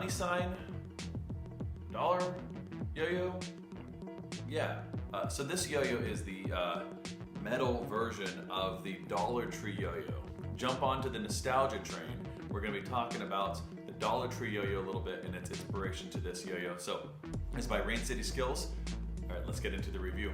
money sign, dollar yo-yo. Yeah, so this yo-yo is the metal version of the Dollar Tree yo-yo. Jump onto the nostalgia train. We're gonna be talking about the Dollar Tree yo-yo a little bit and its inspiration to this yo-yo. So it's by Rain City Skills. All right, let's get into the review.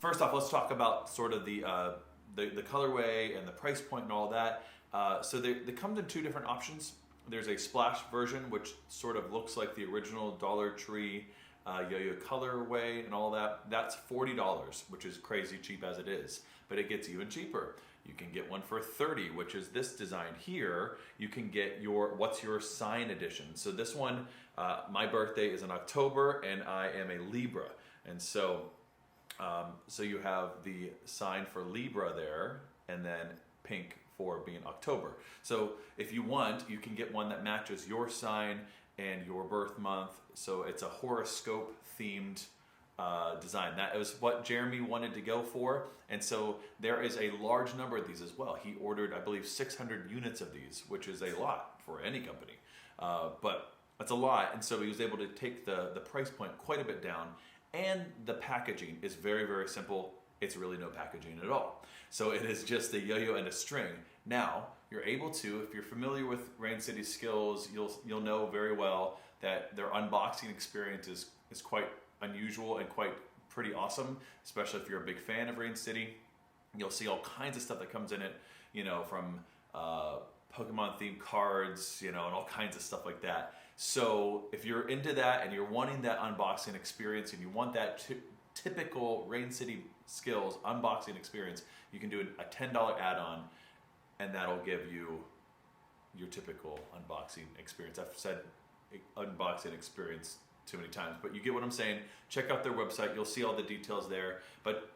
First off, let's talk about sort of the colorway and the price point and all that. So they come in two different options. There's a splash version, which sort of looks like the original Dollar Tree yo-yo colorway and all that. That's $40, which is crazy cheap as it is, but it gets even cheaper. You can get one for $30, which is this design here. You can get your What's Your Sign edition. So this one, my birthday is in October and I am a Libra. And so you have the sign for Libra there and then pink for being October. So if you want, you can get one that matches your sign and your birth month. So it's a horoscope themed design. That was what Jeremy wanted to go for. And so there is a large number of these as well. He ordered, I believe, 600 units of these, which is a lot for any company. But that's a lot. And so he was able to take the price point quite a bit down. And the packaging is very, very simple. It's really no packaging at all. So it is just a yo-yo and a string. Now, you're able to, if you're familiar with Rain City Skills, you'll know very well that their unboxing experience is quite unusual and quite pretty awesome, especially if you're a big fan of Rain City. You'll see all kinds of stuff that comes in it, you know, from Pokemon themed cards, you know, and all kinds of stuff like that. So if you're into that and you're wanting that unboxing experience and you want that typical Rain City Skills unboxing experience, you can do a $10 add-on and that'll give you your typical unboxing experience. I've said unboxing experience too many times, but you get what I'm saying. Check out their website. You'll see all the details there. But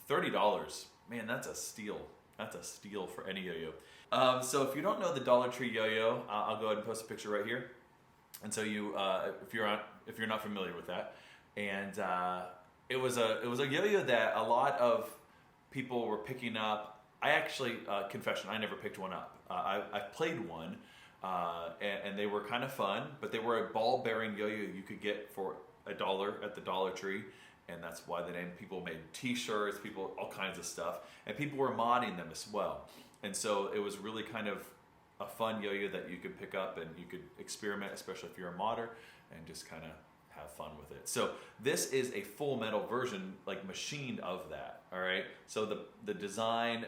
$30, man, that's a steal. That's a steal for any yo-yo. So if you don't know the Dollar Tree yo-yo, I'll go ahead and post a picture right here. And so you, if you're not familiar with that, and it was a yo-yo that a lot of people were picking up. I actually, confession, I never picked one up. I played one, and they were kind of fun, but they were a ball-bearing yo-yo you could get for $1 at the Dollar Tree, and that's why the name. People made T-shirts, all kinds of stuff, and people were modding them as well. And so it was really kind of a fun yo-yo that you could pick up and you could experiment, especially if you're a modder, and just kind of have fun with it. So this is a full metal version, like machined of that, all right? So the design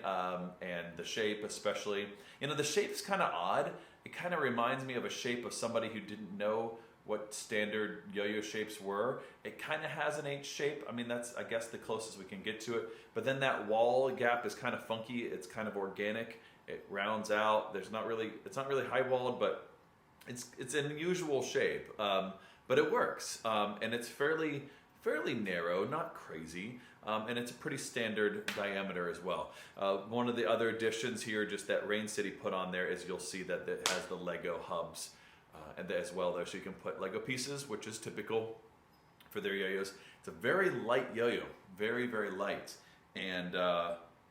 and the shape especially, you know, the shape's kind of odd. It kind of reminds me of a shape of somebody who didn't know what standard yo-yo shapes were. It kind of has an H shape. I mean, that's, I guess, the closest we can get to it. But then that wall gap is kind of funky. It's kind of organic. It rounds out. It's not really high walled, but it's an unusual shape. But it works, and it's fairly narrow, not crazy, and it's a pretty standard diameter as well. One of the other additions here, just that Rain City put on there, is you'll see that it has the Lego hubs and as well there, so you can put Lego pieces, which is typical for their yo-yos. It's a very light yo-yo, very, very light, and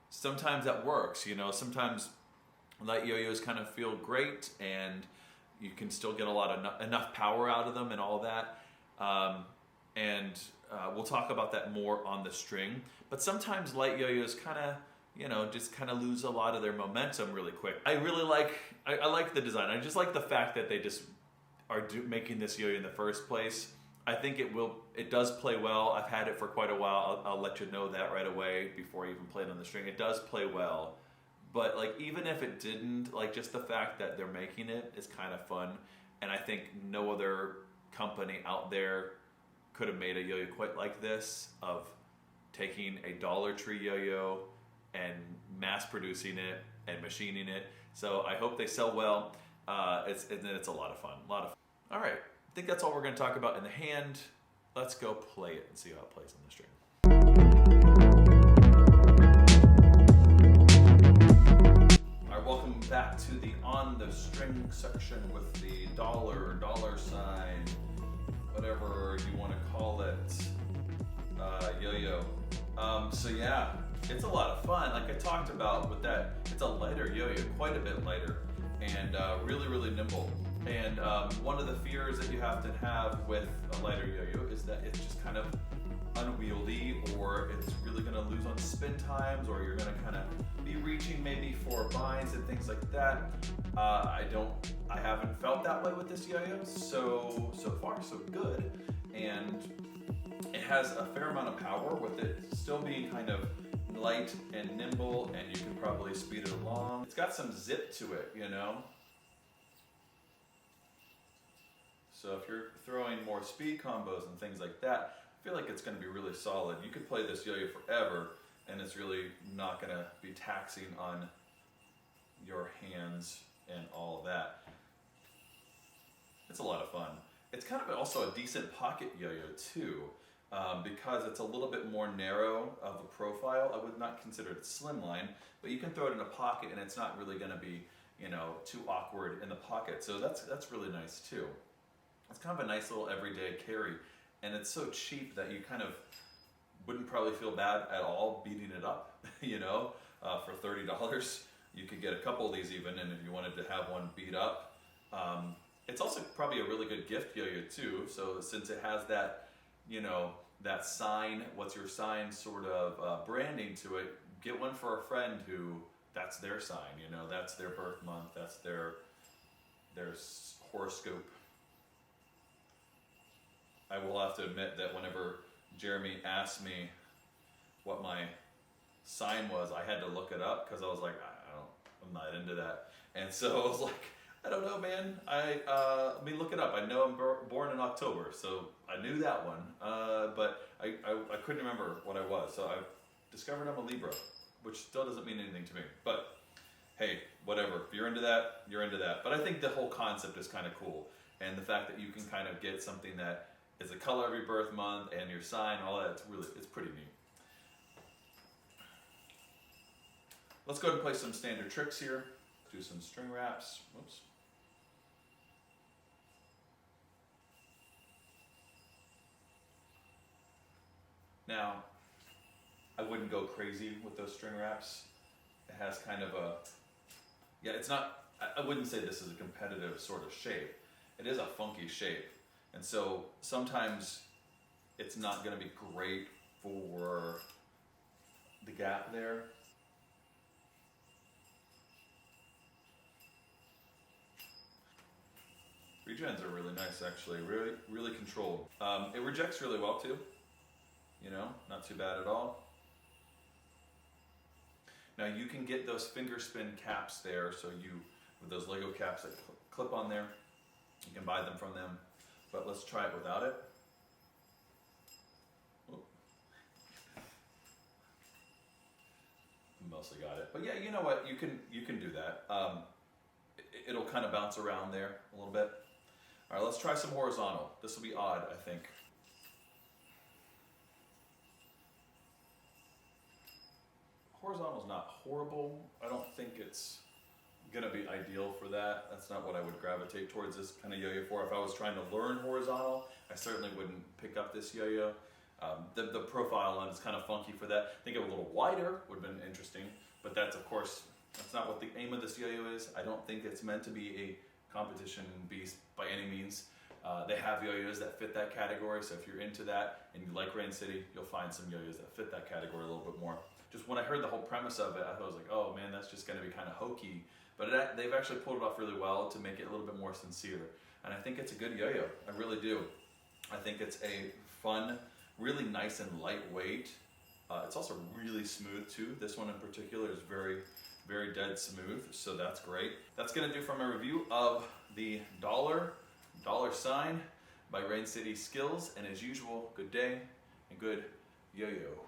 sometimes that works. You know, sometimes light yo-yos kind of feel great, and you can still get a lot of enough power out of them and all that. We'll talk about that more on the string. But sometimes light yo-yos kind of, you know, just kind of lose a lot of their momentum really quick. I like the design. I just like the fact that they just are making this yo-yo in the first place. I think it does play well. I've had it for quite a while. I'll let you know that right away before I even play it on the string. It does play well. But like, even if it didn't, like, just the fact that they're making it is kind of fun. And I think no other company out there could have made a yo-yo quite like this, of taking a Dollar Tree yo-yo and mass producing it and machining it. So I hope they sell well. It's a lot of fun. All right, I think that's all we're going to talk about in the hand. Let's go play it and see how it plays on the string. Alright, welcome back to the on the string section with the dollar sign, whatever you want to call it, yo-yo. So yeah, it's a lot of fun. Like I talked about with that, it's a lighter yo-yo, quite a bit lighter, and really nimble. And one of the fears that you have to have with a lighter yo-yo is that it's just kind of unwieldy, or it's really going to lose on spin times, or you're going to kind of be reaching maybe for binds and things like that. I haven't felt that way with this yo-yo, so far so good. And it has a fair amount of power with it still being kind of light and nimble, and you can probably speed it along. It's got some zip to it, you know? So if you're throwing more speed combos and things like that, I feel like it's going to be really solid. You could play this yo-yo forever, and it's really not going to be taxing on your hands and all of that. It's a lot of fun. It's kind of also a decent pocket yo-yo too, because it's a little bit more narrow of a profile. I would not consider it slimline, but you can throw it in a pocket and it's not really going to be, you know, too awkward in the pocket. So that's really nice too. It's kind of a nice little everyday carry, and it's so cheap that you kind of wouldn't probably feel bad at all beating it up, you know, for $30. You could get a couple of these even, and if you wanted to have one beat up. It's also probably a really good gift yo-yo too, so since it has that, you know, that sign, what's your sign sort of branding to it, get one for a friend who, that's their sign, you know, that's their birth month, that's their horoscope. I will have to admit that whenever Jeremy asked me what my sign was, I had to look it up because I was like, I'm not into that. And so I was like, I don't know, man. Let me look it up. I know I'm born in October, so I knew that one, but I couldn't remember what I was. So I've discovered I'm a Libra, which still doesn't mean anything to me. But hey, whatever. If you're into that, you're into that. But I think the whole concept is kind of cool, and the fact that you can kind of get something that is the color of your birth month and your sign, all that, it's pretty neat. Let's go ahead and play some standard tricks here. Do some string wraps. Whoops. Now, I wouldn't go crazy with those string wraps. It has kind of a, yeah, it's not, I wouldn't say this is a competitive sort of shape. It is a funky shape. And so sometimes it's not going to be great for the gap there. Regens are really nice, actually, really controlled. It rejects really well too, you know, not too bad at all. Now you can get those finger spin caps there, so with those Lego caps that clip on there, you can buy them from them. But let's try it without it. Oop. Mostly got it. But yeah, you know what? You can do that. It'll kind of bounce around there a little bit. All right, let's try some horizontal. This will be odd, I think. Horizontal's not horrible. I don't think it's gonna be ideal for that. That's not what I would gravitate towards this kind of yo-yo for. If I was trying to learn horizontal, I certainly wouldn't pick up this yo-yo. The profile on is kind of funky for that. I think it a little wider would have been interesting, but that's, of course, that's not what the aim of this yo-yo is. I don't think it's meant to be a competition beast by any means. They have yo-yos that fit that category, so if you're into that and you like Rain City, you'll find some yo-yos that fit that category a little bit more. Just when I heard the whole premise of it, I was like, oh man, that's just gonna be kind of hokey. But they've actually pulled it off really well to make it a little bit more sincere. And I think it's a good yo-yo, I really do. I think it's a fun, really nice and lightweight. It's also really smooth too. This one in particular is very dead smooth, so that's great. That's gonna do for my review of the dollar sign by Rain City Skills. And as usual, good day and good yo-yo.